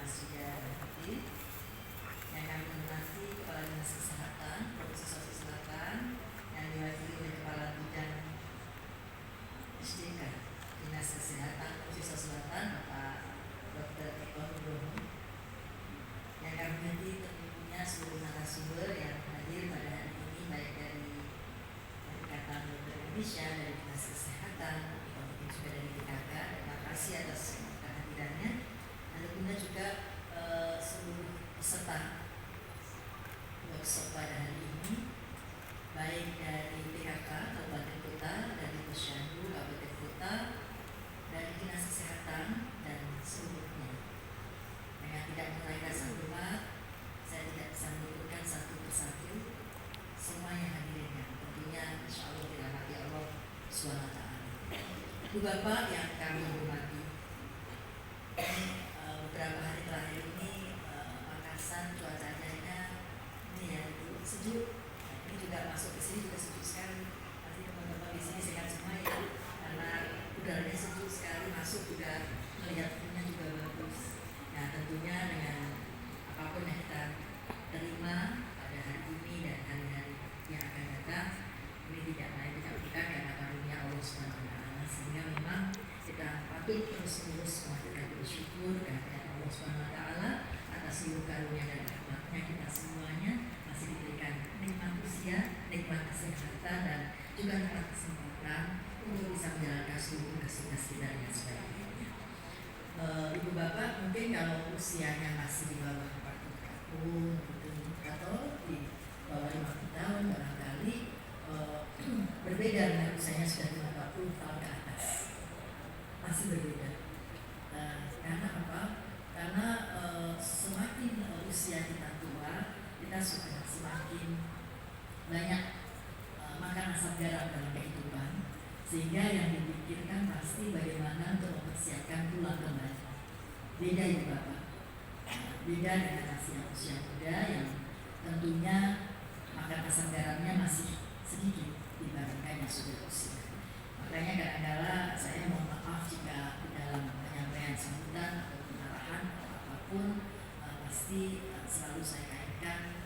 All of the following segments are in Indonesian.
Asria dan Hati yang kami hormati Kepala Dinas Kesehatan Provinsi Sulawesi Selatan yang diwakili oleh Kepala Bidang SDK Dinas Kesehatan Provinsi Sulawesi Selatan Bapak Dr. Eko Nugroho, yang kami hormati tentunya seluruh narasumber yang hadir pada hari ini, baik dari Ikatan Dokter Indonesia, dari Dinas Kesehatan, mungkin juga dari DKK. Terima kasih atas kehadirannya. Dan tentunya juga seluruh peserta workshop pada hari ini, baik dari PKK Kabupaten Kota, dari Posyandu Kabupaten Kota, dari Dinas Kesehatan dan seluruhnya. Dengan tidak mengurangi rasa hormat, saya tidak bisa menyebutkan satu persatu semua yang hadirnya. Tentunya insya Allah dirahmati Allah SWT. Ibu Bapak yang kami hormati, beberapa hari terakhir ini Makassar cuacanya ini ya sejuk. Ini juga masuk ke sini juga sejuk sekali. Nanti teman-teman di sini sehat semua ya, karena udaranya sejuk sekali. Masuk juga melihat view-nya juga bagus. Nah tentunya dengan apapun yang kita terima pada hari ini dan hari-hari yang akan datang, ini tidak lain tidak bukan karena karunia Allah SWT, sehingga memang kita patut terus-menerus mengaturkan bersyukur kehadirat Allah SWT atas seluruh karunia dan rahmatnya. Kita semuanya masih diberikan nikmat usia, nikmat kesehatan, dan juga nikmat kesempatan untuk bisa menjalankan seluruh tugas-tugas kita dengan sebaik-baiknya. Ibu Bapak mungkin kalau usianya masih di bawah 40 tahun gitu, atau di bawah 50 tahun barangkali berbeda dengan usianya sudah 50 tahun ke atas, masih berbeda. Karena apa? Karena semakin usia kita tua, kita sudah semakin banyak makan asam garam dalam kehidupan, sehingga yang dipikirkan pasti bagaimana untuk mempersiapkan pulang kembali. Beda ya Bapak, beda dengan usia muda yang tentunya makan asam garamnya masih sedikit dibandingkan yang sudah usia. Makanya kadang-kadang saya mohon maaf jika di dalam penyampaian sambutan atau arahan atau apapun pasti selalu saya kaitkan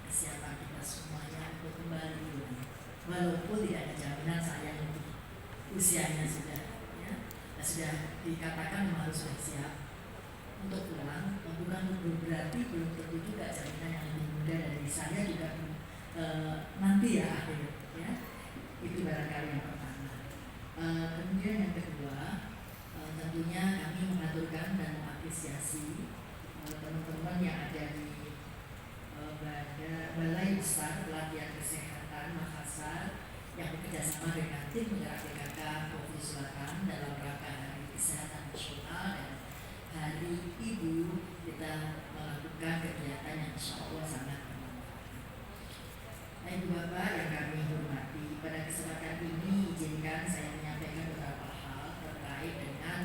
kesiapan kita semuanya untuk kembali dulu. Walaupun tidak ada jaminan saya lebih usianya sudah dikatakan memang harus sudah siap untuk pulang, bukan berarti belum tentu juga jaminan yang lebih muda dari saya juga nanti ya akhirnya ya. Itu barangkali yang pertama. Kemudian yang kedua, tentunya kami mengaturkan dan mengapresiasi teman-teman yang ada di Balai Besar Pelatihan Kesehatan Makassar yang bekerjasama dengan tim penggerak PKK Provinsi Selatan dalam rangka Hari Kesehatan Nasional dan Hari Ibu. Kita melakukan kegiatan yang insya Allah sangat bermanfaat. Ibu Bapak yang kami hormati, pada kesempatan ini izinkan saya menyampaikan beberapa hal terkait dengan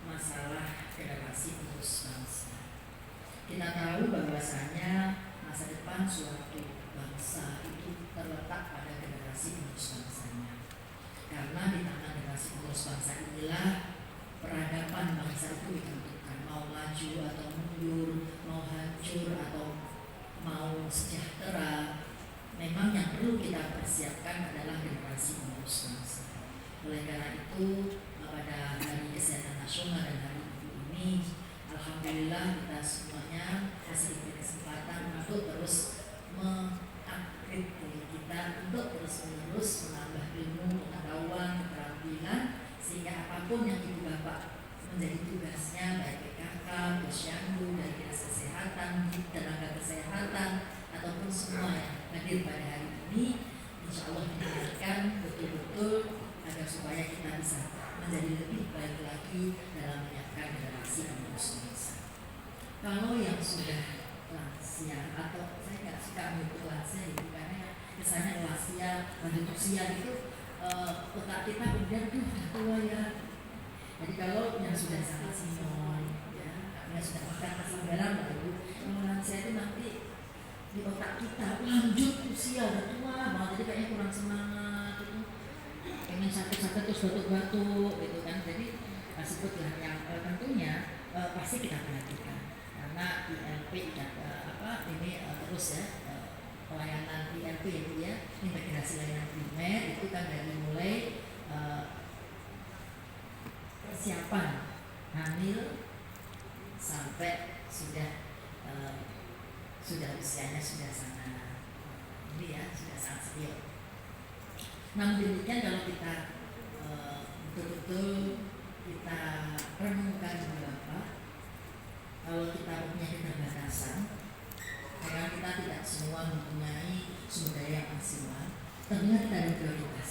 masalah generasi penerus bangsa. Kita tahu bahwasanya masa depan suatu bangsa itu terletak pada generasi penerus bangsanya. Karena di tangan generasi penerus bangsa inilah peradaban bangsa itu ditentukan, mau maju atau mundur, mau hancur atau mau sejahtera. Memang yang perlu kita persiapkan adalah generasi penerus bangsa. Oleh karena itu pada Hari Kesehatan Nasional dan Hari Ibu ini, alhamdulillah kita semuanya masih diberi kesempatan untuk terus mengupgrade diri kita, untuk terus-menerus menambah ilmu, pengetahuan, keterampilan, sehingga apapun yang Ibu Bapak menjadi tugasnya, baik PKK, Posyandu, dari Dinas Kesehatan, tenaga kesehatan, ataupun semua yang hadir pada hari ini, insya Allah didengarkan betul-betul agar supaya kita bisa menjadi lebih baik lagi dalam menyiapkan generasi penerus bangsa. Kalau yang sudah lansia, atau saya nggak suka menyebut lansia itu karena kesannya lansia lanjut usia itu otak kita kemudian udah tua ya. Jadi kalau yang sudah sangat senior ya, yang sudah makan asam garam baru, yang lansia itu nanti di otak kita lanjut usia udah tua, mau jadi kayaknya kurang semangat gitu, pengen sakit-sakit terus batuk-batuk gitu kan. Jadi sebutlah yang tentunya pasti kita perhatikan karena ILP ini terus ya pelayanan ILP itu ya, integrasi layanan primer itu kan dari mulai persiapan hamil sampai sudah usianya sudah sangat ini ya, sudah sangat serius. Namun demikian kalau kita betul-betul kita renungkan beberapa, kalau kita punya keterbatasan, karena kita tidak semua mempunyai sumber daya yang maksimal, tentunya kita ada prioritas.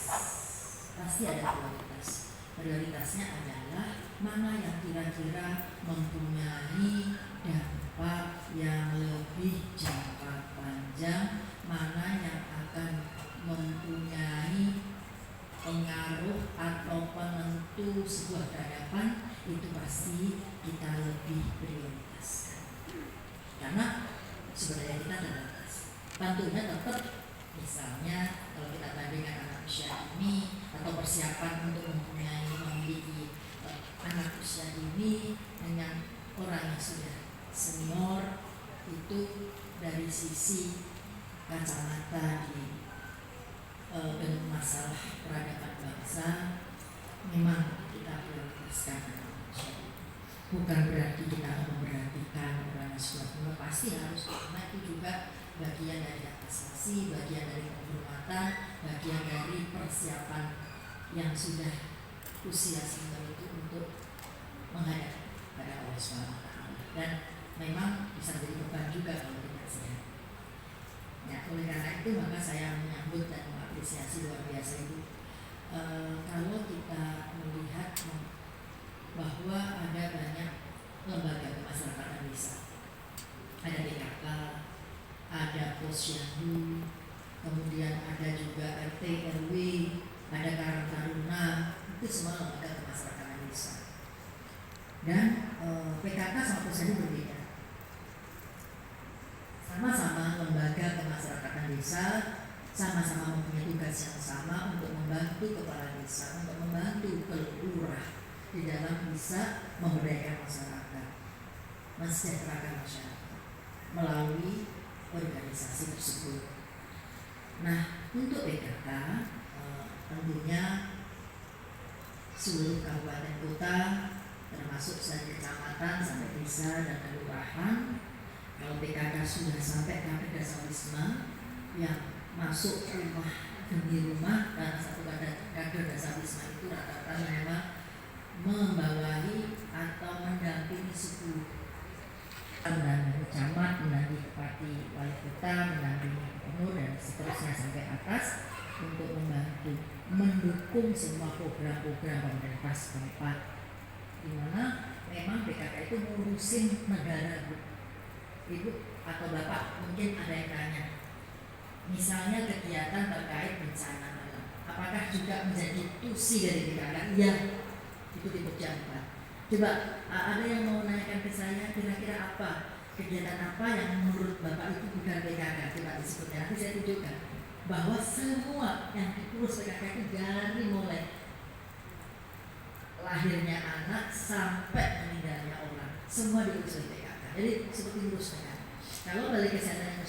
Pasti ada prioritas. Prioritasnya adalah mana yang kira-kira mempunyai dampak yang lebih jangka panjang, mana yang akan mempunyai pengaruh atau penentu sebuah kehadapan, itu pasti kita lebih prioritaskan. Karena sebenarnya kita terbatas. Tentunya tetap misalnya kalau kita bandingkan anak usia ini atau persiapan untuk memiliki anak usia ini dengan orang yang sudah senior, itu dari sisi kacamata dengan masalah peradaban bangsa memang kita prioritaskan anak usia. Bukan berarti kita memperhatikan orang yang sudah tua, pasti harus, karena itu juga bagian dari hak asasi, bagian dari penghormatan, bagian dari persiapan yang sudah usia senior itu untuk menghadap pada Allah SWT. Dan memang bisa menjadi beban juga kalau tidak sehat. Ya, oleh karena itu maka saya menyambut dan mengapresiasi luar biasa itu. Kalau kita melihat bahwa ada banyak lembaga kemasyarakatan desa, ada BKK, ada Posyandu, kemudian ada juga RT RW, ada Karang Taruna, itu semua lembaga kemasyarakatan desa. Dan PKK sama Posyandu berbeda. Sama-sama lembaga kemasyarakatan desa, sama-sama mempunyai tugas yang sama untuk membantu kepala desa, untuk membantu lurah di dalam bisa memberdayakan masyarakat, mensejahterakan masyarakat melalui organisasi tersebut. Nah, untuk PKK tentunya seluruh kabupaten kota termasuk dari kecamatan sampai desa dan kelurahan. Kalau PKK sudah sampai ke Dasawisma yang masuk rumah demi rumah, dan satu kader Dasawisma itu rata-rata memang membawahi atau mendampingi 10 mendampingi camat, mendampingi bupati, wali kota, mendampingi gubernur dan seterusnya sampai atas untuk membantu mendukung semua program-program pemerintah setempat, di mana memang PKK itu ngurusin negara. Ibu atau bapak mungkin ada yang tanya, misalnya kegiatan terkait bencana alam, apakah juga menjadi tusi dari PKK? Iya, itu di pejabat. Coba ada yang mau menanyakan ke saya, kira-kira apa kegiatan apa yang menurut bapak itu bukan PKK? Coba disebutkan, nanti saya tunjukkan bahwa semua yang diurus PKK itu dari mulai lahirnya anak sampai meninggalnya orang, semua diurus oleh PKK. Jadi seperti urus PKK. Kalau balik kesehatan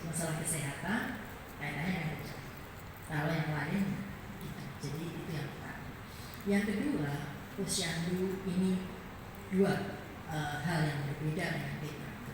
masalah kesehatan, kaitannya dengan itu. Kalau yang lain gitu. Jadi itu yang pertama. Yang kedua, Posyandu ini dua hal yang berbeda dengan PKK.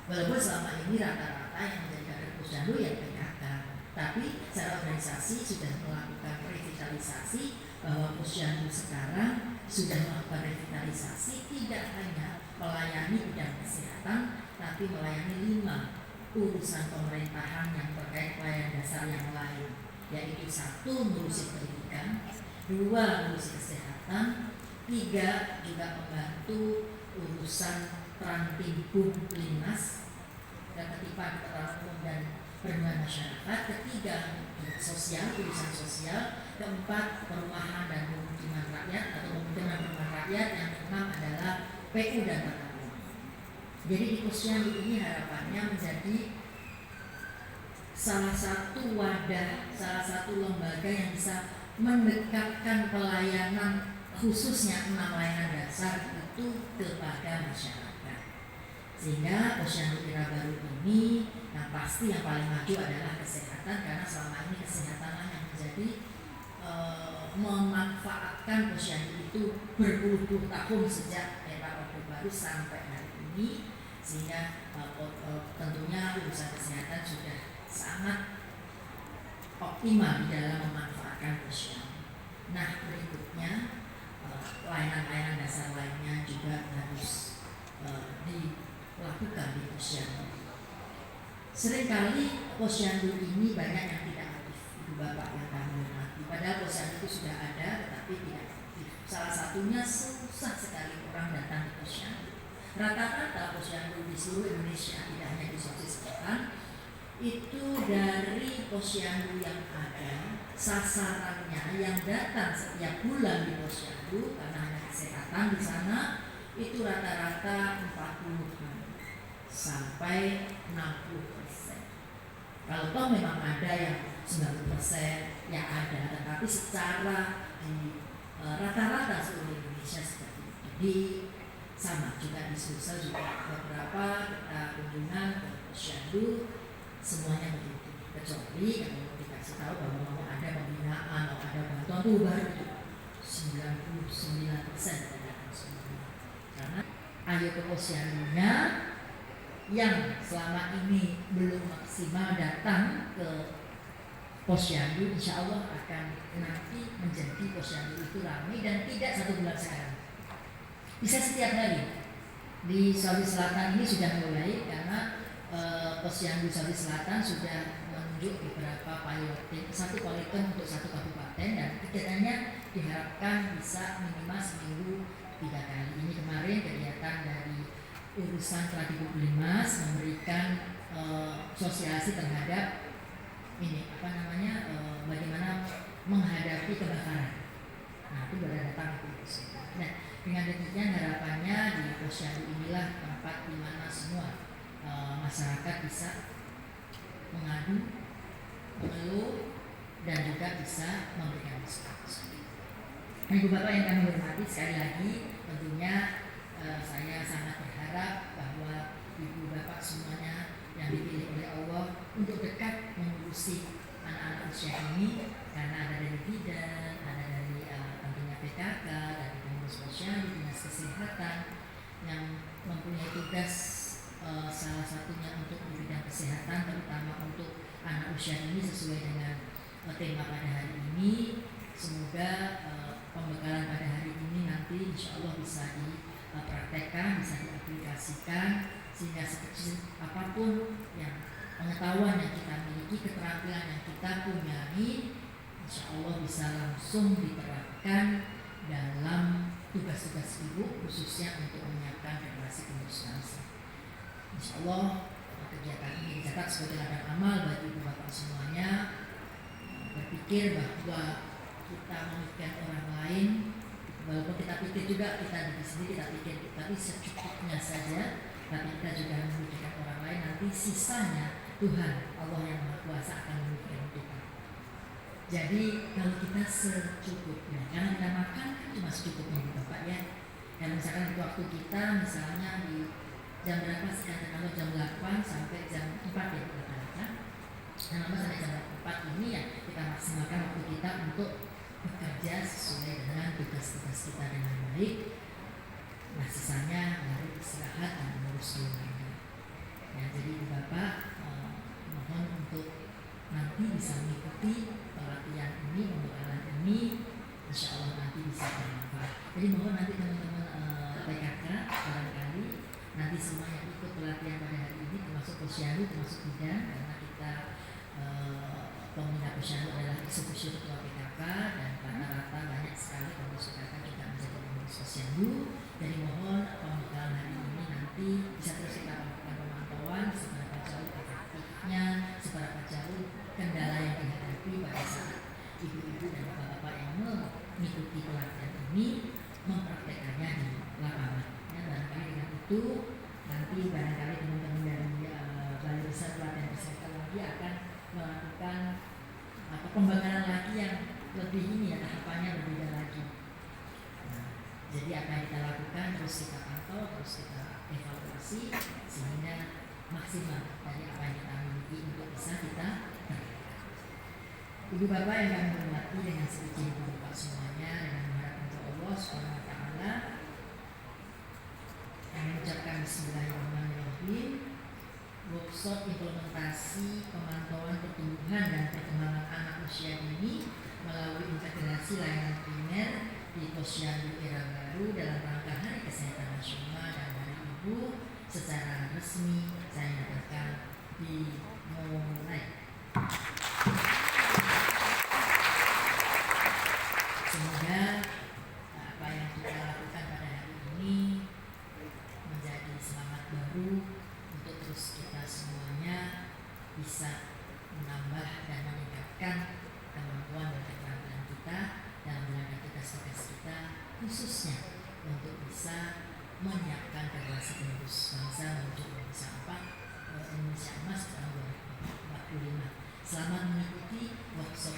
Walaupun selama ini rata-rata yang menjadi kader Posyandu yang PKK, tapi secara organisasi sudah melakukan revitalisasi, bahwa Posyandu sekarang sudah melakukan revitalisasi tidak hanya melayani bidang kesehatan, tapi melayani 5 urusan pemerintahan yang terkait pelayanan dasar yang lain, yaitu 1 ngurusi pendidikan, 2 ngurusi kesehatan, 3 juga membantu urusan Trantimbun Limas, dan ketiga keterangan umum dan perlindungan masyarakat, ketiga sosial, urusan sosial, keempat perumahan dan pemukiman rakyat atau pemukiman perumahan rakyat, yang keenam adalah PU dan tata ruang. Jadi di Posyandu ini harapannya menjadi salah satu wadah, salah satu lembaga yang bisa mendekatkan pelayanan, khususnya 6 layanan dasar itu kepada masyarakat. Sehingga posyandu era baru ini yang pasti yang paling maju adalah kesehatan, karena selama ini kesehatanlah yang menjadi memanfaatkan posyandu itu berpuluh-puluh tahun sejak era Orde Baru sampai hari ini, sehingga tentunya urusan kesehatan sudah sangat optimal di dalam memanfaatkan posyandu. Nah, berikutnya layanan-layanan dasar lainnya juga harus dilakukan di posyandu. Seringkali posyandu ini banyak yang tidak aktif, Ibu Bapak yang kami hormati. Padahal posyandu itu sudah ada tetapi tidak aktif. Salah satunya susah sekali orang datang di posyandu. Rata-rata posyandu di seluruh Indonesia, tidak hanya di Sulawesi Selatan, itu dari posyandu yang ada, sasarannya yang datang setiap bulan di posyandu karena hanya kesehatan di sana itu rata-rata 40 sampai 60%. Kalau toh memang ada yang 90% ya ada, tetapi secara rata-rata seluruh Indonesia seperti itu. Jadi sama juga di Sulsel juga beberapa kita kunjungan ke posyandu semuanya begitu, kecuali kalau dikasih tahu bahwa mau ada pembinaan atau ada bantuan tuh baru 99% datang semuanya. Karena ayo ke posyandunya yang selama ini belum maksimal datang ke posyandu, insya Allah akan nanti menjadi posyandu itu ramai dan tidak 1 bulan sekarang. Bisa setiap hari. Di Sulawesi Selatan ini sudah mulai karena posyandu Sulawesi Selatan sudah menunjuk beberapa piloting, 1 piloting untuk 1 kabupaten dan kegiatannya diharapkan bisa minimal seminggu 3 kali. Ini kemarin kegiatan dari urusan Tradibublimas memberikan sosialisasi terhadap ini bagaimana menghadapi kebakaran. Nah, itu baru datang itu. Nah, dengan demikian harapannya di posyandu inilah tempat di mana semua masyarakat bisa mengadu, mengeluh, dan juga bisa memberikan masukan. Ibu Bapak yang kami hormati, sekali lagi tentunya saya sangat berharap bahwa Ibu Bapak semuanya yang dipilih oleh Allah untuk dekat mengurusi anak-anak usia ini, karena ada dari bidan, ada dari tentunya PKK, dari pengurus posyandu, dinas kesehatan yang mempunyai tugas salah satunya untuk di bidang kesehatan, terutama untuk anak usia ini sesuai dengan tema pada hari ini. Semoga pembekalan pada hari ini nanti insya Allah bisa dipraktekkan, bisa diaplikasikan, sehingga sekecil apapun yang pengetahuan yang kita miliki, keterampilan yang kita punyai, insya Allah bisa langsung diterapkan dalam tugas-tugas ibu, khususnya untuk menyiapkan generasi penerus bangsa. Insya Allah kegiatan ini dicatat sebagai ladang amal bagi ibu bapak semuanya. Berpikir bahwa kita memikirkan orang lain, walaupun kita pikir juga kita diri sendiri, kita pikir tapi secukupnya saja, tapi kita juga memikirkan orang lain. Nanti sisanya Tuhan Allah yang Maha Kuasa akan memikirkan kita. Jadi kalau kita secukupnya, karena kita makan kan cuma secukupnya di Bapak ya. Dan misalkan itu waktu kita misalnya di jam berapa sekarang, kalau jam 8 sampai jam 4 ya rata-rata. Yang lama sampai jam 4 ini ya kita maksimalkan waktu kita untuk bekerja sesuai dengan tugas-tugas kita dengan baik. Nah sisanya baru istirahat dan mengurus keluarga. Ya, jadi Ibu Bapak mohon untuk nanti bisa mengikuti pelatihan ini, pembekalan ini, insya Allah nanti bisa bermanfaat. Jadi mohon nanti teman-teman PKK barangkali nanti semua yang ikut pelatihan pada hari ini, termasuk posyandu, termasuk bidan, karena kita pembina posyandu adalah eksekusi ketua PKK dan rata-rata banyak sekali pengurus PKK juga menjadi pengurus posyandu. Jadi mohon pembekalan hari ini nanti bisa terus kita lakukan pemantauan seberapa jauh efektifnya, seberapa jauh kendala yang dihadapi pada saat ibu-ibu dan bapak-bapak yang mengikuti pelatihan ini mempraktekannya di lapangan. Ya, barangkali dengan itu nanti barangkali teman-teman dari Balai Besar Pelatihan Kesehatan lagi akan melakukan pembekalan lagi yang lebih ini ya, tahapannya berbeda lagi. Nah, jadi apa yang kita lakukan terus kita pantau, terus kita evaluasi sehingga maksimal dari apa yang kita miliki untuk bisa kita Ibu Bapak yang kami hormati, dengan sedikit Ibu Bapak semuanya, dengan mengharap untuk Allah Subhanahu wa Ta'ala, kami mengucapkan Bismillahirrahmanirrahim. Workshop implementasi pemantauan pertumbuhan dan perkembangan anak usia dini melalui integrasi layanan primer di Posyandu Era Baru dalam rangka Hari Kesehatan Nasional dan Hari Ibu secara resmi saya nyatakan dimulai. Semoga apa yang kita lakukan pada hari ini menjadi semangat baru untuk terus kita semuanya bisa menambah dan meningkatkan kemampuan dan keterampilan kita dalam menjalankan tugas-tugas kita, khususnya untuk bisa menyiapkan generasi penerus bangsa menuju Indonesia Emas tahun 2045. Selamat mengikuti workshop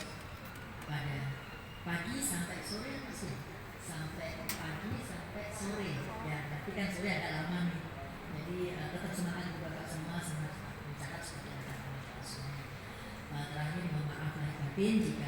pada pagi sampai sore, sampai pagi sampai sore ya, tapi kan sore agak lama nih, jadi tetap semangat Bapak semua, semangat mencatat seperti yang kami semuanya. Terakhir mohon maaf lahir batin jika